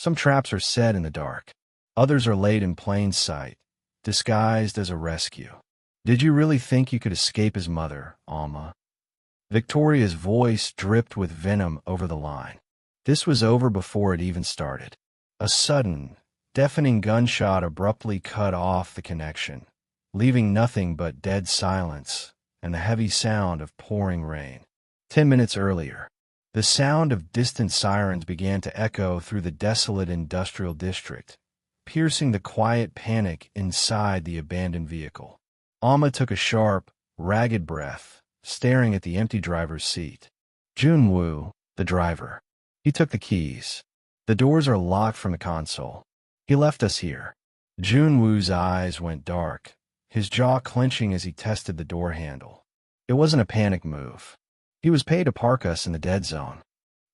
Some traps are set in the dark. Others are laid in plain sight, disguised as a rescue. Did you really think you could escape his mother, Ama? Victoria's voice dripped with venom over the line. This was over before it even started. A sudden, deafening gunshot abruptly cut off the connection, leaving nothing but dead silence and the heavy sound of pouring rain. 10 minutes earlier, the sound of distant sirens began to echo through the desolate industrial district, piercing the quiet panic inside the abandoned vehicle. Ama took a sharp, ragged breath, staring at the empty driver's seat. Jun-Woo, the driver. He took the keys. The doors are locked from the console. He left us here. Jun-Woo's eyes went dark, his jaw clenching as he tested the door handle. It wasn't a panic move. He was paid to park us in the dead zone.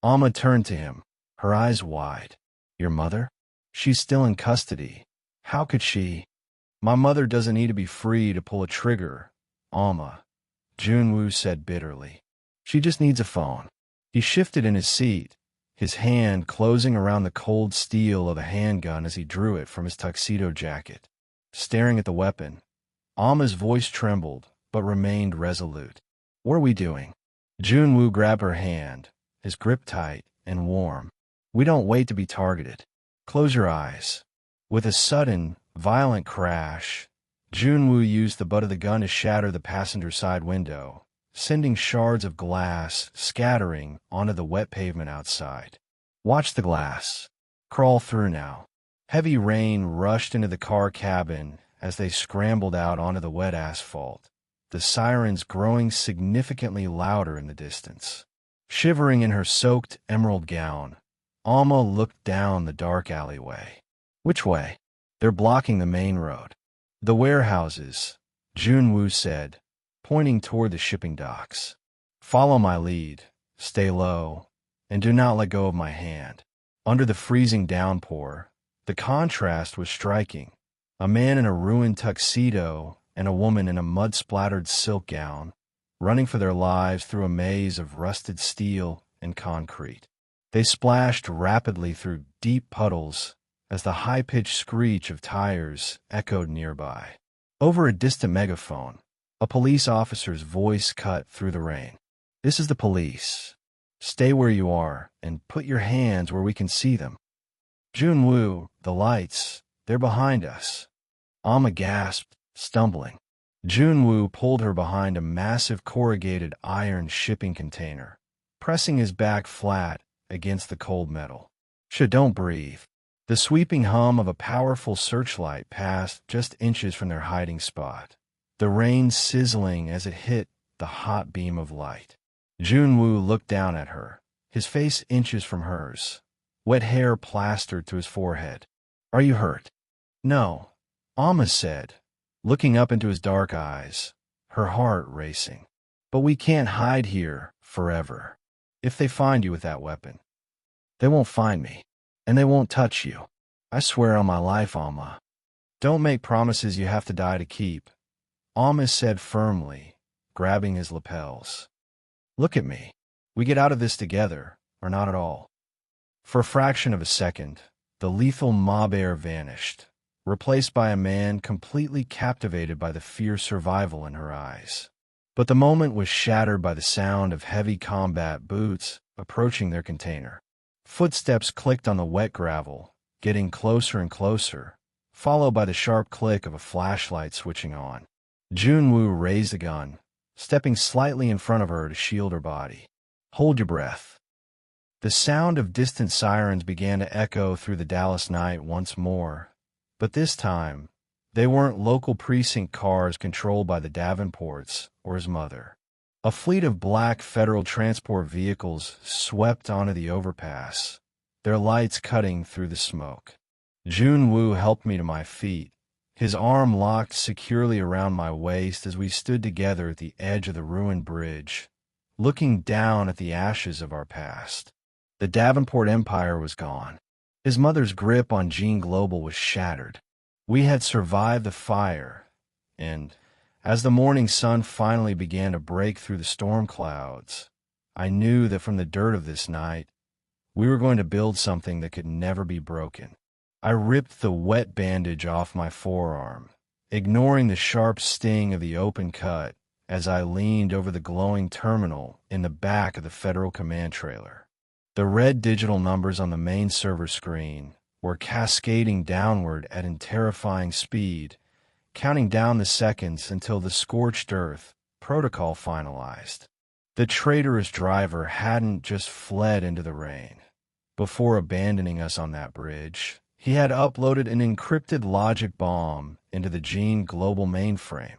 Ama turned to him, her eyes wide. Your mother? She's still in custody. How could she? My mother doesn't need to be free to pull a trigger, Ama, Jun-Woo said bitterly. She just needs a phone. He shifted in his seat, his hand closing around the cold steel of a handgun as he drew it from his tuxedo jacket. Staring at the weapon, Ama's voice trembled, but remained resolute. What are we doing? Jun-Woo grabbed her hand, his grip tight and warm. We don't wait to be targeted. Close your eyes. With a sudden, violent crash, Jun-Woo used the butt of the gun to shatter the passenger side window, sending shards of glass scattering onto the wet pavement outside. Watch the glass. Crawl through now. Heavy rain rushed into the car cabin as they scrambled out onto the wet asphalt, the sirens growing significantly louder in the distance. Shivering in her soaked emerald gown, Ama looked down the dark alleyway. Which way? They're blocking the main road. The warehouses, Jun-Woo said, pointing toward the shipping docks. Follow my lead, stay low, and do not let go of my hand. Under the freezing downpour, the contrast was striking. A man in a ruined tuxedo and a woman in a mud-splattered silk gown, running for their lives through a maze of rusted steel and concrete. They splashed rapidly through deep puddles as the high-pitched screech of tires echoed nearby. Over a distant megaphone, a police officer's voice cut through the rain. This is the police. Stay where you are and put your hands where we can see them. Jun-Woo, the lights, they're behind us. Ama gasped, stumbling. Jun-Woo pulled her behind a massive corrugated iron shipping container, pressing his back flat against the cold metal. Don't breathe. The sweeping hum of a powerful searchlight passed just inches from their hiding spot, the rain sizzling as it hit the hot beam of light. Jun-Woo looked down at her, his face inches from hers, wet hair plastered to his forehead. Are you hurt? No, Ama said, looking up into his dark eyes, her heart racing. But we can't hide here forever. If they find you with that weapon, they won't find me, and they won't touch you. I swear on my life, Ama. Don't make promises you have to die to keep, Ama said firmly, grabbing his lapels. Look at me. We get out of this together, or not at all. For a fraction of a second, the lethal mob air vanished, replaced by a man completely captivated by the fierce survival in her eyes. But the moment was shattered by the sound of heavy combat boots approaching their container. Footsteps clicked on the wet gravel, getting closer and closer, followed by the sharp click of a flashlight switching on. Jun-Woo raised the gun, stepping slightly in front of her to shield her body. Hold your breath. The sound of distant sirens began to echo through the Dallas night once more, but this time, they weren't local precinct cars controlled by the Davenports or his mother. A fleet of black federal transport vehicles swept onto the overpass, their lights cutting through the smoke. Jun-Woo helped me to my feet, his arm locked securely around my waist as we stood together at the edge of the ruined bridge, looking down at the ashes of our past. The Davenport empire was gone. His mother's grip on Gene Global was shattered. We had survived the fire, and as the morning sun finally began to break through the storm clouds, I knew that from the dirt of this night, We were going to build something that could never be broken. I ripped the wet bandage off my forearm, ignoring the sharp sting of the open cut as I leaned over the glowing terminal in the back of the Federal Command trailer. The red digital numbers on the main server screen were cascading downward at a terrifying speed, counting down the seconds until the scorched earth protocol finalized. The traitorous driver hadn't just fled into the rain. Before abandoning us on that bridge, he had uploaded an encrypted logic bomb into the Gene global mainframe,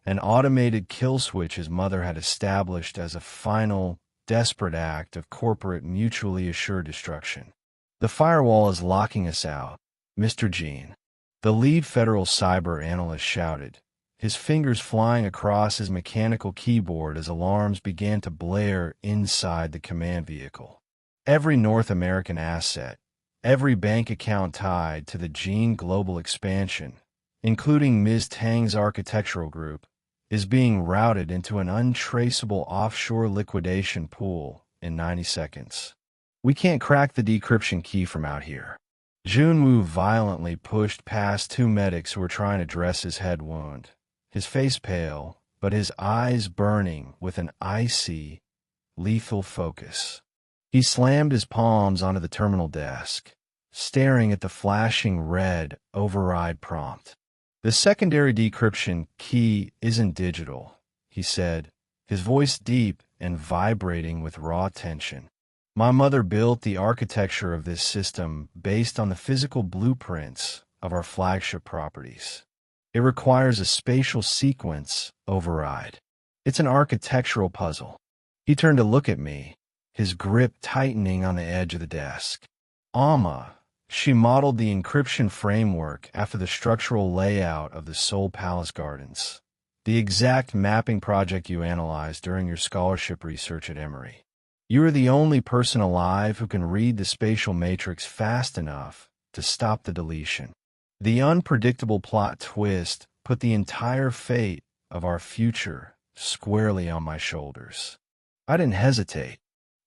an automated kill switch his mother had established as a final, desperate act of corporate mutually assured destruction. The firewall is locking us out, Mr. Gene. The lead federal cyber analyst shouted, his fingers flying across his mechanical keyboard as alarms began to blare inside the command vehicle. Every North American asset, every bank account tied to the Gene global expansion, including Ms. Tang's architectural group, is being routed into an untraceable offshore liquidation pool in 90 seconds. We can't crack the decryption key from out here. Jun-Woo violently pushed past two medics who were trying to dress his head wound, his face pale, but his eyes burning with an icy, lethal focus. He slammed his palms onto the terminal desk, staring at the flashing red override prompt. The secondary decryption key isn't digital, he said, his voice deep and vibrating with raw tension. My mother built the architecture of this system based on the physical blueprints of our flagship properties. It requires a spatial sequence override. It's an architectural puzzle. He turned to look at me, his grip tightening on the edge of the desk. Ama, she modeled the encryption framework after the structural layout of the Seoul Palace Gardens, the exact mapping project you analyzed during your scholarship research at Emory. You are the only person alive who can read the spatial matrix fast enough to stop the deletion. The unpredictable plot twist put the entire fate of our future squarely on my shoulders. I didn't hesitate.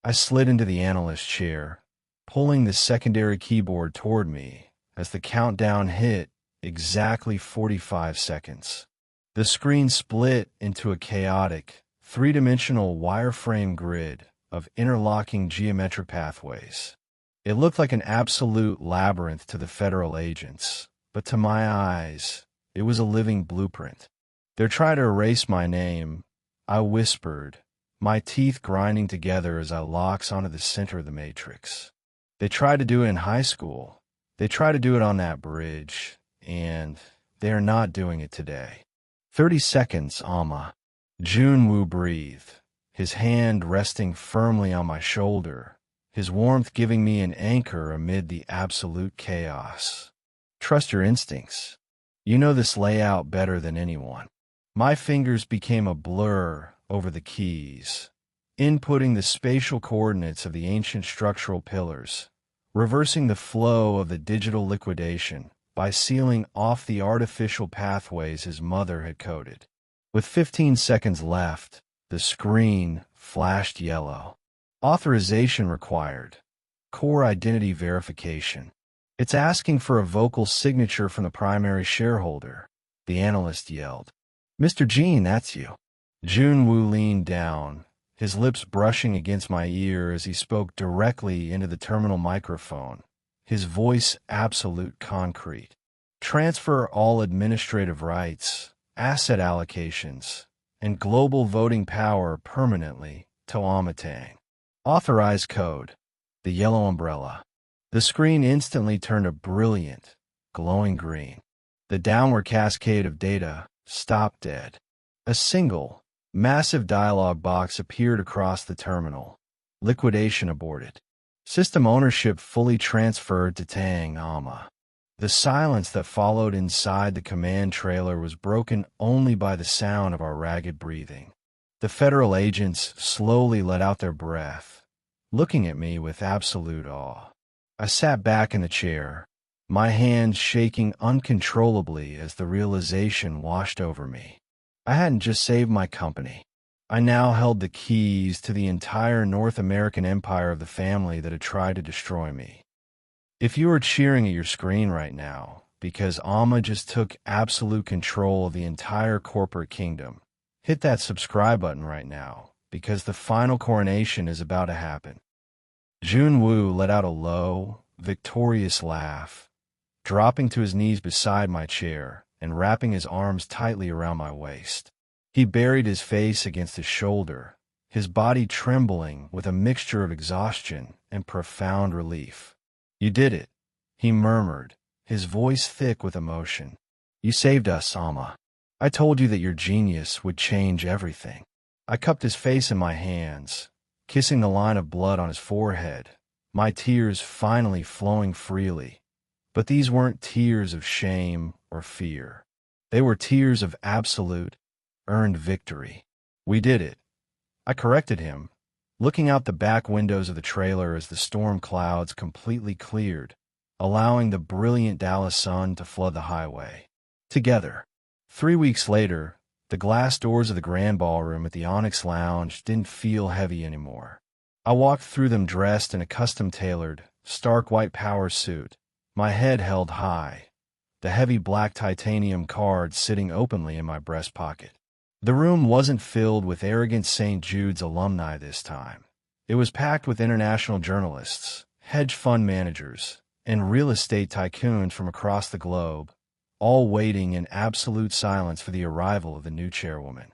I slid into the analyst's chair, pulling the secondary keyboard toward me as the countdown hit exactly 45 seconds. The screen split into a chaotic, three-dimensional wireframe grid of interlocking geometric pathways. It looked like an absolute labyrinth to the federal agents, but to my eyes, it was a living blueprint. They're trying to erase my name, I whispered, my teeth grinding together as I locked onto the center of the matrix. They tried to do it in high school. They tried to do it on that bridge, and they are not doing it today. 30 seconds, Ama. Jun-Woo breathed, his hand resting firmly on my shoulder, his warmth giving me an anchor amid the absolute chaos. Trust your instincts. You know this layout better than anyone. My fingers became a blur over the keys, inputting the spatial coordinates of the ancient structural pillars, reversing the flow of the digital liquidation by sealing off the artificial pathways his mother had coded. With 15 seconds left, the screen flashed yellow. Authorization required. Core identity verification. It's asking for a vocal signature from the primary shareholder, the analyst yelled. Mr. Gene, that's you. Jun-Woo leaned down, his lips brushing against my ear as he spoke directly into the terminal microphone, his voice absolute concrete. Transfer all administrative rights, asset allocations, and global voting power permanently to Ama Tang. Authorize code. The yellow umbrella. The screen instantly turned a brilliant, glowing green. The downward cascade of data stopped dead. A single, massive dialog box appeared across the terminal. Liquidation aborted. System ownership fully transferred to Tang Ama. The silence that followed inside the command trailer was broken only by the sound of our ragged breathing. The federal agents slowly let out their breath, looking at me with absolute awe. I sat back in the chair, my hands shaking uncontrollably as the realization washed over me. I hadn't just saved my company. I now held the keys to the entire North American empire of the family that had tried to destroy me. If you are cheering at your screen right now because Ama just took absolute control of the entire corporate kingdom, hit that subscribe button right now because the final coronation is about to happen. Jun-Woo let out a low, victorious laugh, dropping to his knees beside my chair and wrapping his arms tightly around my waist. He buried his face against his shoulder, his body trembling with a mixture of exhaustion and profound relief. "You did it," he murmured, his voice thick with emotion. "You saved us, Ama. I told you that your genius would change everything." I cupped his face in my hands, kissing the line of blood on his forehead, my tears finally flowing freely. But these weren't tears of shame or fear. They were tears of absolute, earned victory. "We did it," I corrected him, looking out the back windows of the trailer as the storm clouds completely cleared, allowing the brilliant Dallas sun to flood the highway. Together. 3 weeks later, the glass doors of the grand ballroom at the Onyx Lounge didn't feel heavy anymore. I walked through them dressed in a custom-tailored, stark white power suit, my head held high, the heavy black titanium card sitting openly in my breast pocket. The room wasn't filled with arrogant St. Jude's alumni this time. It was packed with international journalists, hedge fund managers, and real estate tycoons from across the globe, all waiting in absolute silence for the arrival of the new chairwoman.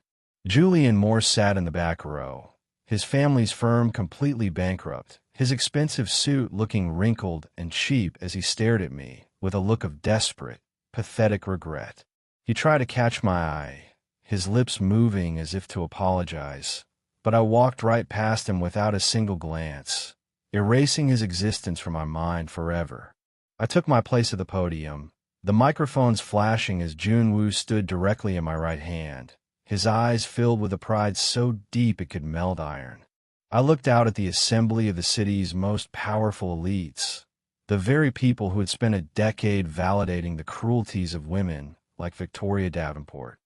Julian Moore sat in the back row, his family's firm completely bankrupt, his expensive suit looking wrinkled and cheap as he stared at me with a look of desperate, pathetic regret. He tried to catch my eye, his lips moving as if to apologize, but I walked right past him without a single glance, erasing his existence from my mind forever. I took my place at the podium, the microphones flashing as Jun-Woo stood directly in my right hand, his eyes filled with a pride so deep it could melt iron. I looked out at the assembly of the city's most powerful elites, the very people who had spent a decade validating the cruelties of women like Victoria Davenport.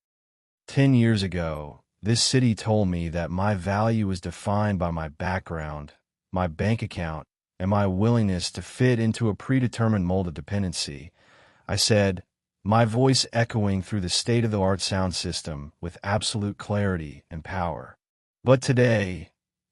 10 years ago, this city told me that my value was defined by my background, my bank account, and my willingness to fit into a predetermined mold of dependency. I said, my voice echoing through the state-of-the-art sound system with absolute clarity and power. But today,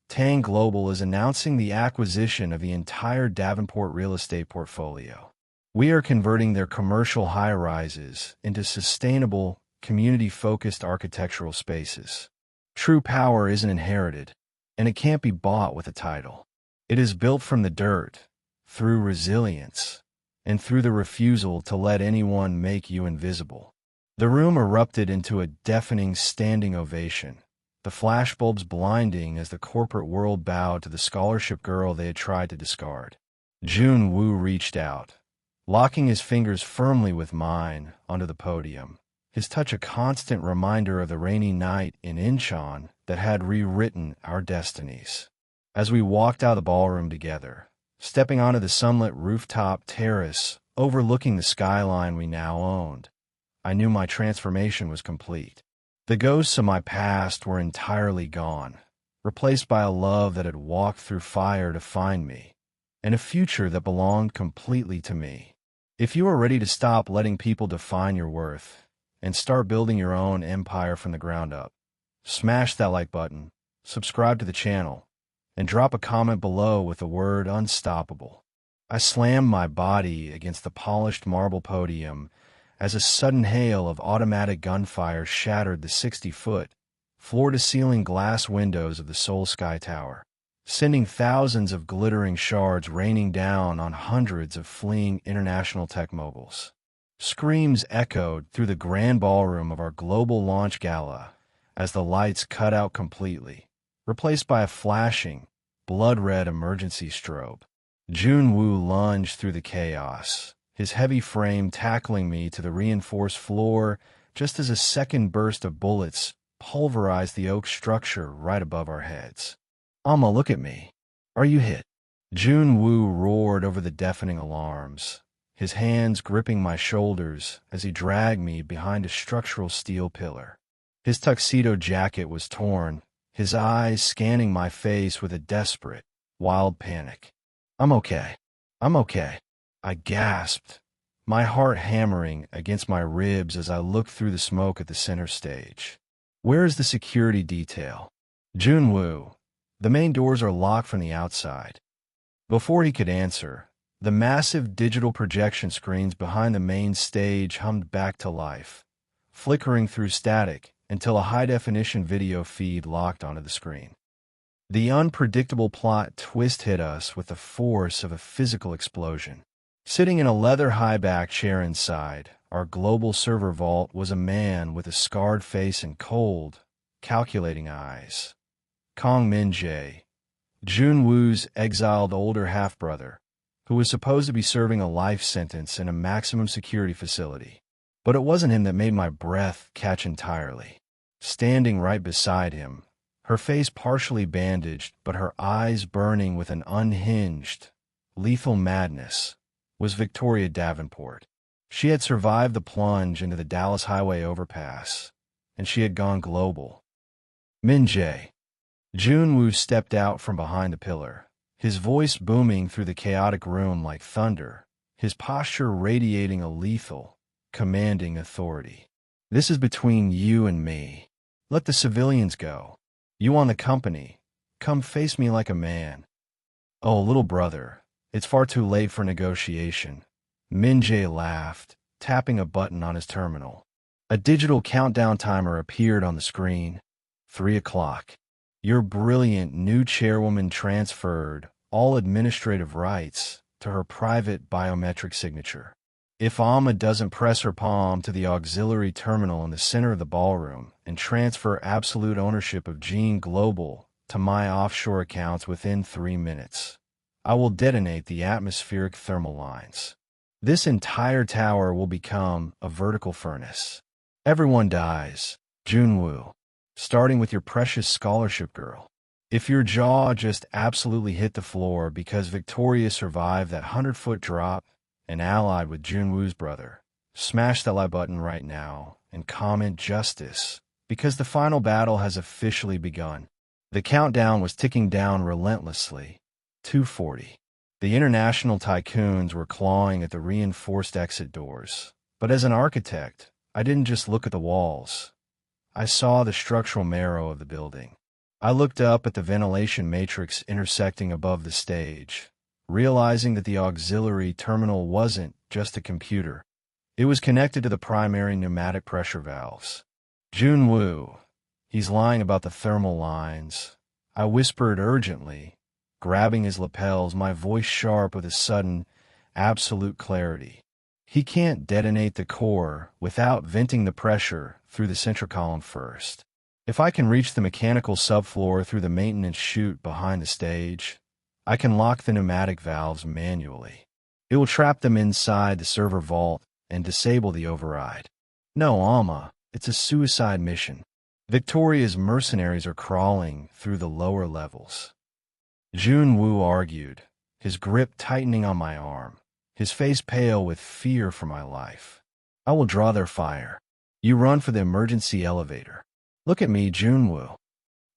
Tang Global is announcing the acquisition of the entire Davenport real estate portfolio. We are converting their commercial high-rises into sustainable, community-focused architectural spaces. True power isn't inherited, and it can't be bought with a title. It is built from the dirt, through resilience, and through the refusal to let anyone make you invisible. The room erupted into a deafening standing ovation, the flashbulbs blinding as the corporate world bowed to the scholarship girl they had tried to discard. Jun-Woo reached out, locking his fingers firmly with mine onto the podium, his touch a constant reminder of the rainy night in Incheon that had rewritten our destinies. As we walked out of the ballroom together, stepping onto the sunlit rooftop terrace overlooking the skyline we now owned, I knew my transformation was complete. The ghosts of my past were entirely gone, replaced by a love that had walked through fire to find me, and a future that belonged completely to me. If you are ready to stop letting people define your worth and start building your own empire from the ground up, smash that like button, subscribe to the channel, and drop a comment below with the word unstoppable. I slammed my body against the polished marble podium as a sudden hail of automatic gunfire shattered the 60-foot, floor-to-ceiling glass windows of the Seoul Sky Tower, sending thousands of glittering shards raining down on hundreds of fleeing international tech moguls. Screams echoed through the grand ballroom of our global launch gala as the lights cut out completely, replaced by a flashing, blood-red emergency strobe. Jun-Woo lunged through the chaos, his heavy frame tackling me to the reinforced floor just as a second burst of bullets pulverized the oak structure right above our heads. "Ama, look at me. Are you hit?" Jun-Woo roared over the deafening alarms, his hands gripping my shoulders as he dragged me behind a structural steel pillar. His tuxedo jacket was torn, his eyes scanning my face with a desperate, wild panic. "I'm okay. I'm okay," I gasped, my heart hammering against my ribs as I looked through the smoke at the center stage. "Where is the security detail?" "Jun-Woo, the main doors are locked from the outside." Before he could answer, the massive digital projection screens behind the main stage hummed back to life, flickering through static until a high-definition video feed locked onto the screen. The unpredictable plot twist hit us with the force of a physical explosion. Sitting in a leather high-back chair inside, our global server vault was a man with a scarred face and cold, calculating eyes. Kang Min-jae, Jun-Woo's exiled older half-brother, who was supposed to be serving a life sentence in a maximum security facility. But it wasn't him that made my breath catch entirely. Standing right beside him, her face partially bandaged but her eyes burning with an unhinged, lethal madness, was Victoria Davenport. She had survived the plunge into the Dallas Highway overpass, and she had gone global. "Min-jae." Jun-Woo stepped out from behind the pillar, his voice booming through the chaotic room like thunder, his posture radiating a lethal, commanding authority. "This is between you and me. Let the civilians go. You want the company. Come face me like a man." "Oh, little brother, it's far too late for negotiation." Min-jae laughed, tapping a button on his terminal. A digital countdown timer appeared on the screen. 3 o'clock. Your brilliant new chairwoman transferred all administrative rights to her private biometric signature. If Ama doesn't press her palm to the auxiliary terminal in the center of the ballroom and transfer absolute ownership of Gene Global to my offshore accounts within 3 minutes, I will detonate the atmospheric thermal lines. This entire tower will become a vertical furnace. Everyone dies, Jun-Woo, starting with your precious scholarship girl. If your jaw just absolutely hit the floor because Victoria survived that 100-foot drop and allied with Jun-Woo's brother, smash the like button right now and comment justice, because the final battle has officially begun. The countdown was ticking down relentlessly. 2:40. The international tycoons were clawing at the reinforced exit doors. But as an architect, I didn't just look at the walls. I saw the structural marrow of the building. I looked up at the ventilation matrix intersecting above the stage, realizing that the auxiliary terminal wasn't just a computer. It was connected to the primary pneumatic pressure valves. Jun-Woo, he's lying about the thermal lines. I whispered urgently, grabbing his lapels, my voice sharp with a sudden, absolute clarity. He can't detonate the core without venting the pressure through the central column first. If I can reach the mechanical subfloor through the maintenance chute behind the stage, I can lock the pneumatic valves manually. It will trap them inside the server vault and disable the override. No, Ama, it's a suicide mission. Victoria's mercenaries are crawling through the lower levels. Jun-Woo argued, his grip tightening on my arm, his face pale with fear for my life. I will draw their fire. You run for the emergency elevator. Look at me, Jun-Woo,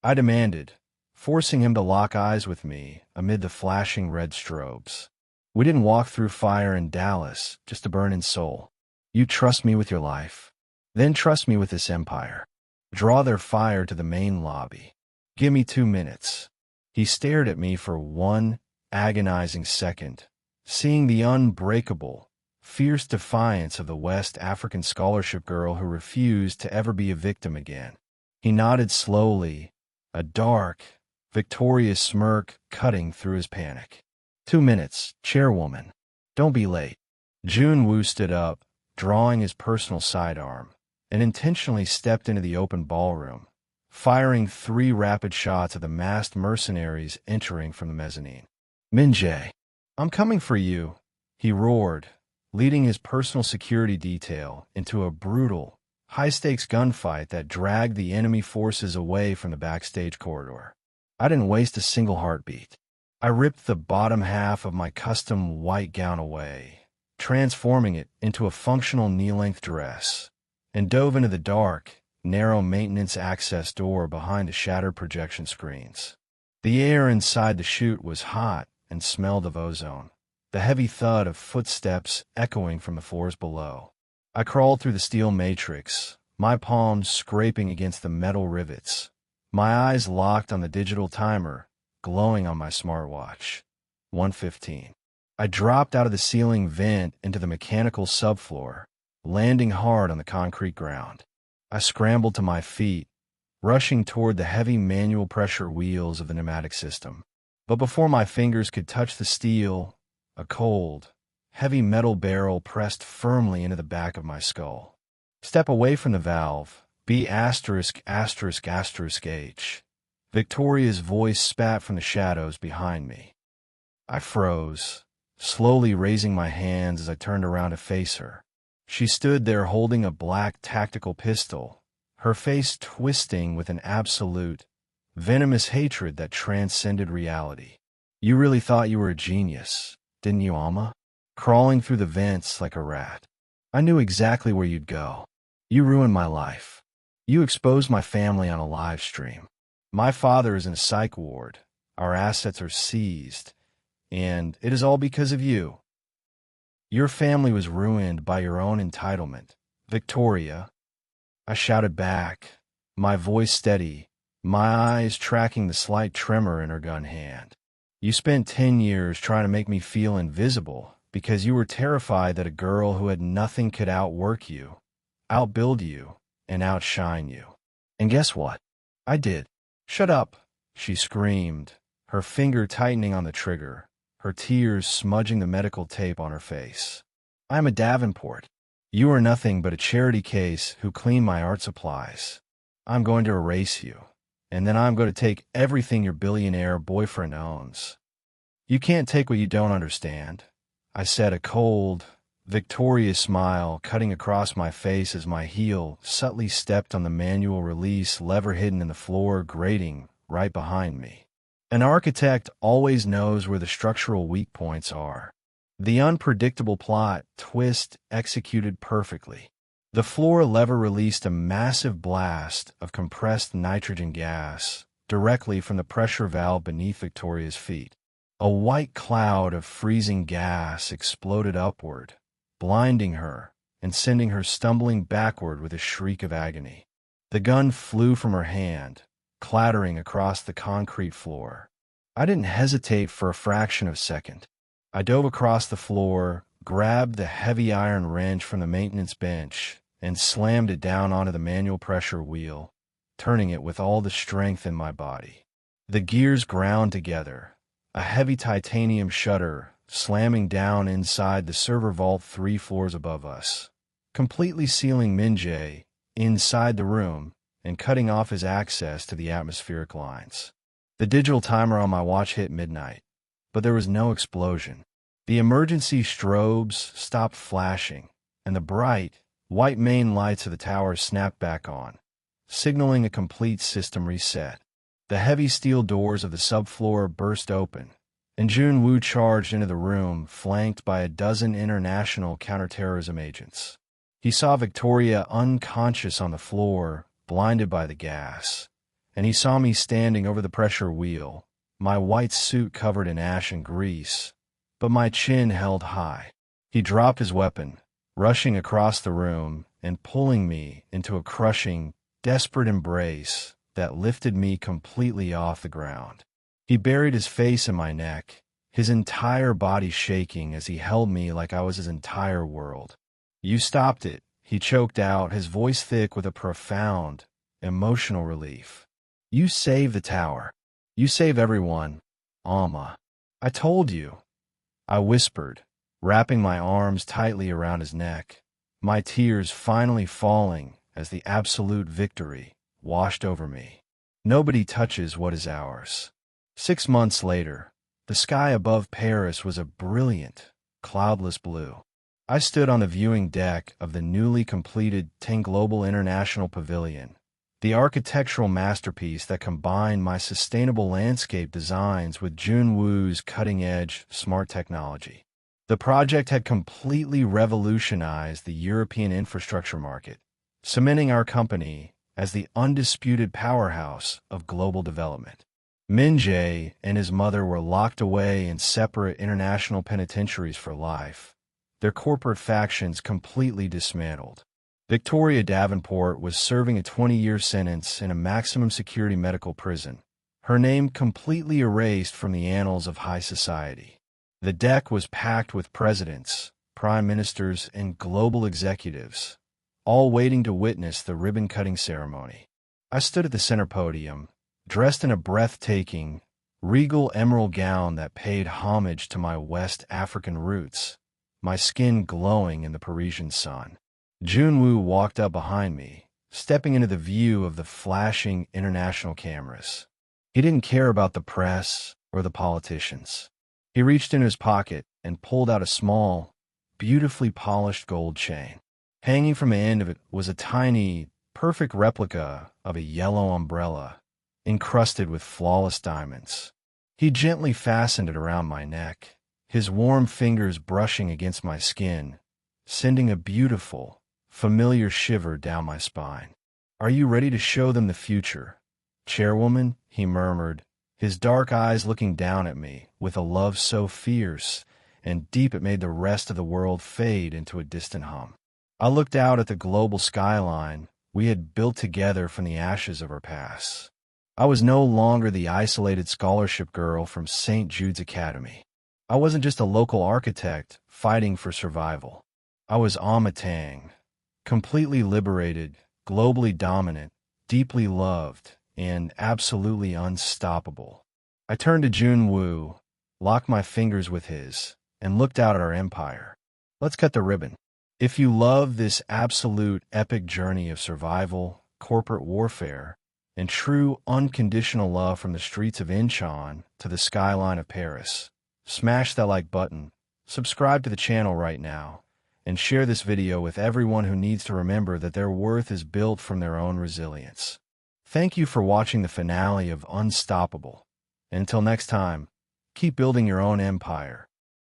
I demanded, forcing him to lock eyes with me amid the flashing red strobes. We didn't walk through fire in Dallas just to burn in soul. You trust me with your life. Then trust me with this empire. Draw their fire to the main lobby. Give me 2 minutes. He stared at me for one agonizing second, seeing the unbreakable, fierce defiance of the West African scholarship girl who refused to ever be a victim again. He nodded slowly, a dark, victorious smirk cutting through his panic. 2 minutes, chairwoman. Don't be late. Jun-Woo stood up, drawing his personal sidearm, and intentionally stepped into the open ballroom, firing 3 rapid shots at the masked mercenaries entering from the mezzanine. Min-jae, I'm coming for you, he roared, leading his personal security detail into a brutal, high-stakes gunfight that dragged the enemy forces away from the backstage corridor. I didn't waste a single heartbeat. I ripped the bottom half of my custom white gown away, transforming it into a functional knee-length dress, and dove into the dark, narrow maintenance access door behind the shattered projection screens. The air inside the chute was hot and smelled of ozone, the heavy thud of footsteps echoing from the floors below. I crawled through the steel matrix, my palms scraping against the metal rivets, my eyes locked on the digital timer, glowing on my smartwatch. 1:15. I dropped out of the ceiling vent into the mechanical subfloor, landing hard on the concrete ground. I scrambled to my feet, rushing toward the heavy manual pressure wheels of the pneumatic system. But before my fingers could touch the steel, a cold, heavy metal barrel pressed firmly into the back of my skull. Step away from the valve. B*****H. Victoria's voice spat from the shadows behind me. I froze, slowly raising my hands as I turned around to face her. She stood there holding a black tactical pistol, her face twisting with an absolute, venomous hatred that transcended reality. You really thought you were a genius, didn't you, Ama? Crawling through the vents like a rat. I knew exactly where you'd go. You ruined my life. You exposed my family on a live stream. My father is in a psych ward. Our assets are seized. And it is all because of you. Your family was ruined by your own entitlement, Victoria. I shouted back, my voice steady, my eyes tracking the slight tremor in her gun hand. You spent 10 years trying to make me feel invisible because you were terrified that a girl who had nothing could outwork you, outbuild you, and outshine you. And guess what? I did. Shut up, she screamed, her finger tightening on the trigger, her tears smudging the medical tape on her face. I am a Davenport. You are nothing but a charity case who cleaned my art supplies. I'm going to erase you, and then I'm going to take everything your billionaire boyfriend owns. You can't take what you don't understand, I said, a cold, victorious smile cutting across my face as my heel subtly stepped on the manual release lever hidden in the floor grating right behind me. An architect always knows where the structural weak points are. The unpredictable plot twist executed perfectly. The floor lever released a massive blast of compressed nitrogen gas directly from the pressure valve beneath Victoria's feet. A white cloud of freezing gas exploded upward, blinding her and sending her stumbling backward with a shriek of agony. The gun flew from her hand, clattering across the concrete floor. I didn't hesitate for a fraction of a second. I dove across the floor, grabbed the heavy iron wrench from the maintenance bench, and slammed it down onto the manual pressure wheel, turning it with all the strength in my body. The gears ground together, a heavy titanium shutter slamming down inside the server vault 3 floors above us, completely sealing Min-jae inside the room and cutting off his access to the atmospheric lines. The digital timer on my watch hit midnight, but there was no explosion. The emergency strobes stopped flashing, and the bright, white main lights of the tower snapped back on, signaling a complete system reset. The heavy steel doors of the subfloor burst open, and Jun-Woo charged into the room, flanked by a dozen international counterterrorism agents. He saw Victoria unconscious on the floor, blinded by the gas, and he saw me standing over the pressure wheel, my white suit covered in ash and grease, but my chin held high. He dropped his weapon, rushing across the room and pulling me into a crushing, desperate embrace that lifted me completely off the ground. He buried his face in my neck, his entire body shaking as he held me like I was his entire world. You stopped it, he choked out, his voice thick with a profound, emotional relief. You saved the tower. You save everyone, Ama. I told you. I whispered, wrapping my arms tightly around his neck, my tears finally falling as the absolute victory washed over me. Nobody touches what is ours. 6 months later, the sky above Paris was a brilliant, cloudless blue. I stood on the viewing deck of the newly completed Tang Global International Pavilion, the architectural masterpiece that combined my sustainable landscape designs with Jun-Woo's cutting-edge smart technology. The project had completely revolutionized the European infrastructure market, cementing our company as the undisputed powerhouse of global development. Min Jae and his mother were locked away in separate international penitentiaries for life, their corporate factions completely dismantled. Victoria Davenport was serving a 20-year sentence in a maximum security medical prison, her name completely erased from the annals of high society. The deck was packed with presidents, prime ministers, and global executives, all waiting to witness the ribbon-cutting ceremony. I stood at the center podium, dressed in a breathtaking, regal emerald gown that paid homage to my West African roots, my skin glowing in the Parisian sun. Jun-Woo walked up behind me, stepping into the view of the flashing international cameras. He didn't care about the press or the politicians. He reached into his pocket and pulled out a small, beautifully polished gold chain. Hanging from the end of it was a tiny, perfect replica of a yellow umbrella, encrusted with flawless diamonds. He gently fastened it around my neck, his warm fingers brushing against my skin, sending a beautiful, familiar shiver down my spine. "Are you ready to show them the future, chairwoman?" he murmured, his dark eyes looking down at me with a love so fierce and deep it made the rest of the world fade into a distant hum. I looked out at the global skyline we had built together from the ashes of our past. I was no longer the isolated scholarship girl from St. Jude's Academy. I wasn't just a local architect fighting for survival. I was Ama Tang, completely liberated, globally dominant, deeply loved, and absolutely unstoppable. I turned to Jun-Woo, locked my fingers with his, and looked out at our empire. "Let's cut the ribbon. If you love this absolute epic journey of survival, corporate warfare, and true unconditional love from the streets of Incheon to the skyline of Paris, smash that like button, subscribe to the channel right now, and share this video with everyone who needs to remember that their worth is built from their own resilience." Thank you for watching the finale of Unstoppable. And until next time, keep building your own empire,